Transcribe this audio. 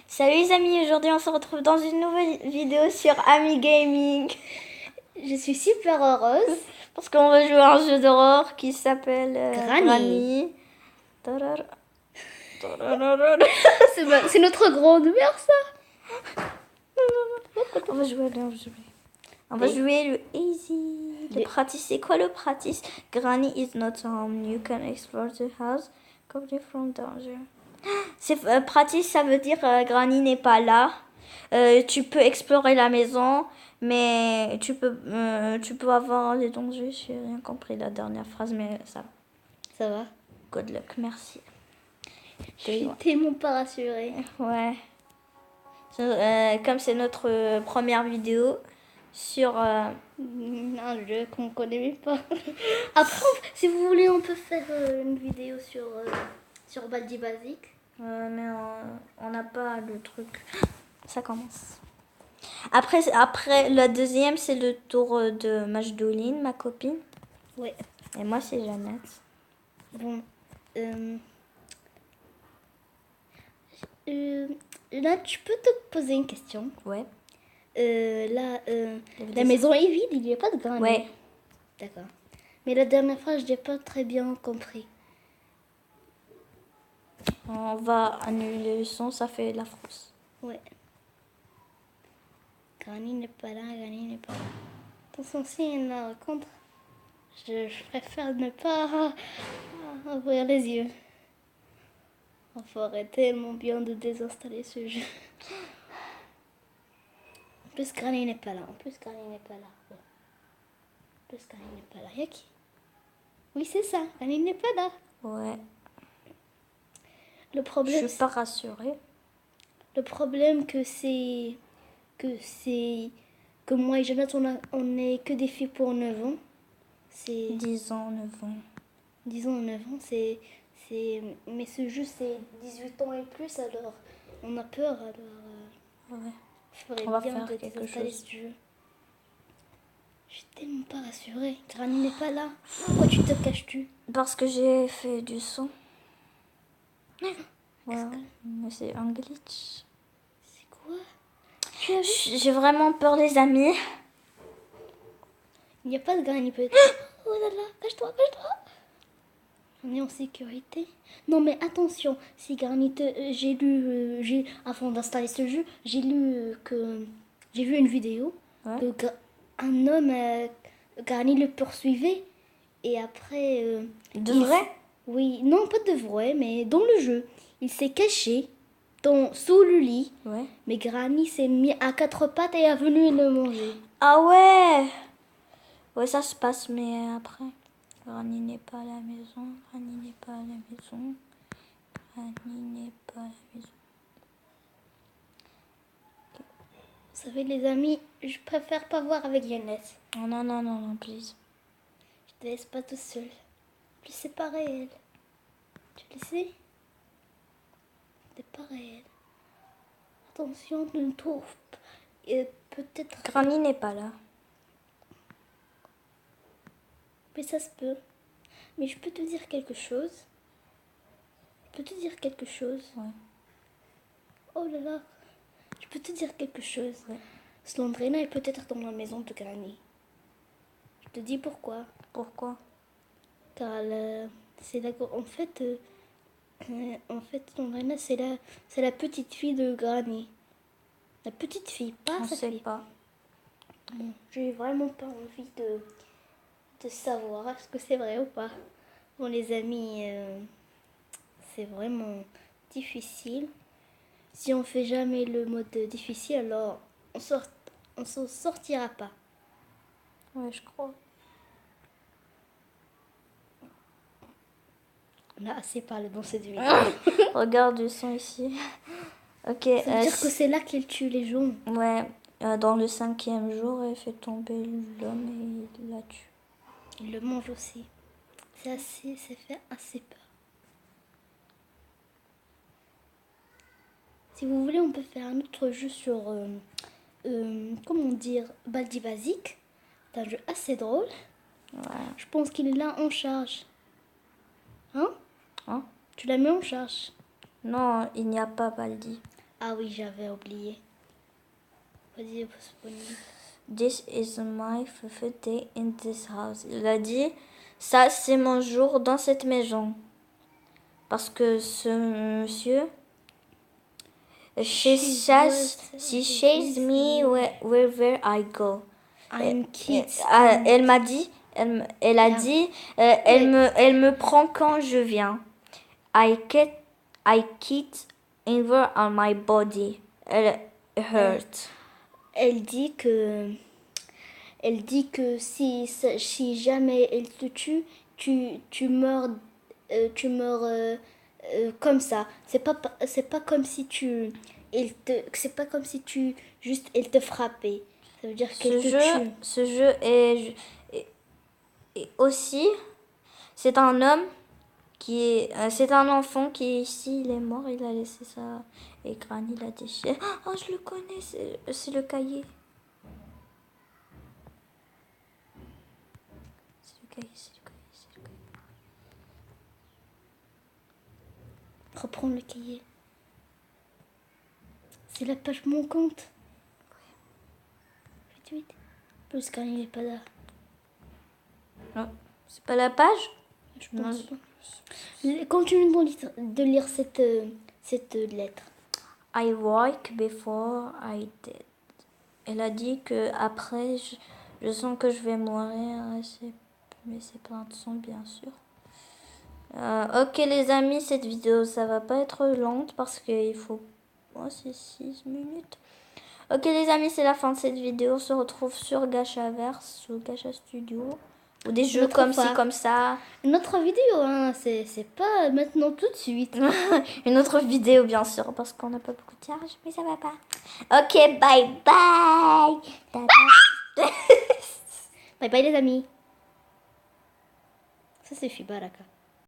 Salut les amis, aujourd'hui on se retrouve dans une nouvelle vidéo sur Ami Gaming. Je suis super heureuse. Parce qu'on va jouer à un jeu d'horreur qui s'appelle Granny. Granny. C'est notre grand-mère, ça. On va jouer, allez, on va jouer. On va jouer le easy. Le practice, c'est quoi le practice? Granny is not home. You can explore the house. Cover from danger. C'est practice, ça veut dire Granny n'est pas là. Tu peux explorer la maison, mais tu peux avoir des dangers. J'ai rien compris la dernière phrase, mais ça va. Ça va. Good luck, merci. Je suis tellement pas rassurée. Ouais. Comme c'est notre première vidéo sur... Un jeu qu'on connaît même pas. Après, si vous voulez, on peut faire une vidéo sur Baldi Basique. mais on n'a pas le truc. Ça commence. Après la deuxième, c'est le tour de Majdoline, ma copine. Ouais. Et moi, c'est Jeannette. Bon. Là, tu peux te poser une question. Ouais. La maison est vide, il n'y a pas de Granny. Ouais. D'accord. Mais la dernière fois, je n'ai pas très bien compris. On va annuler le son, ça fait la frousse. Ouais. Granny n'est pas là, Granny n'est pas là. Attention, si elle la rencontre, je préfère ne pas ouvrir les yeux. On ferait tellement bien de désinstaller ce jeu. En plus, Granny n'est pas là. En plus, Granny n'est pas là. Y'a qui? Oui, c'est ça. Granny n'est pas là. Ouais. Le problème, Je suis pas rassurée. Le problème que moi et Jonathan, on est que des filles pour 9 ans. C'est 10 ans, 9 ans. 10 ans, 9 ans, mais ce jeu c'est 18 ans et plus, alors on a peur, alors Ouais. faudrait On va bien faire de quelque désinstaller chose. ce jeu. Je suis tellement pas rassurée. Granny n'est pas là. Pourquoi tu te caches-tu? Parce que j'ai fait du son. Ouais, mais c'est un glitch. C'est quoi? Tu as vu? J'ai vraiment peur, les amis. Il n'y a pas de Granny peut-être. Oh là là, cache-toi. On est en sécurité. Non mais attention, si Granny j'ai lu, avant d'installer ce jeu, j'ai lu que j'ai vu une vidéo Ouais. que un homme, Granny le poursuivait et après. De vrai? Oui, non pas de vrai, mais dans le jeu, il s'est caché sous le lit. Ouais. Mais Granny s'est mis à quatre pattes et est venu le manger. Ah ouais. Ouais, ça se passe, mais après. Granny n'est pas à la maison. Granny n'est pas à la maison. Granny n'est pas à la maison. Vous savez les amis, je préfère pas voir avec Yannette. Oh, non, please. Je te laisse pas tout seul. Puis c'est pas réel. Tu le sais? C'est pas réel. Attention, ne trouve pas. Peut-être. Granny n'est pas là. Mais ça se peut. Mais je peux te dire quelque chose. Ouais. Oh là là. Je peux te dire quelque chose. Ouais. Slendrina est peut-être dans la maison de Granny. Je te dis pourquoi. Pourquoi? Car c'est la. En fait, Slendrina, c'est la petite fille de Granny. La petite fille, pas On sa sait fille. pas. Bon, j'ai vraiment pas envie de savoir est-ce que c'est vrai ou pas. Bon, les amis, c'est vraiment difficile. Si on fait jamais le mode difficile, alors on s'en sortira pas. Ouais, je crois. On a assez parlé dans cette vidéo. Regarde le son ici. Ok. Ça veut dire que c'est là qu'elle tue les gens. Ouais. Dans le 5e jour, elle fait tomber l'homme et il la tue. Il le mange aussi. Ça fait assez peur. Si vous voulez, on peut faire un autre jeu sur, comment dire, Baldi Basique. C'est un jeu assez drôle. Ouais. Je pense qu'il est là en charge. Hein? Hein? Tu la mets en charge. Non, il n'y a pas Baldi. Ah oui, j'avais oublié. Vas-y, Bonnie. This is my favorite day in this house. Il a dit, ça c'est mon jour dans cette maison. Parce que ce monsieur, she chased me wherever I go. I'm kids. Elle m'a dit, elle a dit, elle me prend quand je viens. I keep over on my body. Elle hurt. Elle dit que si jamais elle te tue, tu meurs comme ça. C'est pas comme si c'est pas comme si tu juste elle te frappait. Ça veut dire qu'elle te tue. Ce jeu est aussi, c'est un homme c'est un enfant qui est ici, il est mort, il a laissé ça et Granny l'a déchiré. Oh, je le connais, c'est le cahier. C'est le cahier. Reprends le cahier. C'est la page mon compte. Vite, vite. Plus Granny n'est pas là. Non, c'est pas la page? Je pense pas. Continue de lire cette lettre. I woke before I did. Elle a dit que après, je sens que je vais mourir. Mais ces plaintes sont bien sûr. Ok les amis, cette vidéo ça va pas être lente parce qu'il faut... Oh, c'est 6 minutes. Ok les amis, c'est la fin de cette vidéo. On se retrouve sur Gachaverse ou Gacha Studio. Ou des jeux comme ci, comme ça. Une autre vidéo, hein. C'est pas maintenant tout de suite. Une autre vidéo, bien sûr, parce qu'on n'a pas beaucoup de charge, mais ça va pas. Ok, bye bye. Bye bye les amis. Ça suffit, Baraka.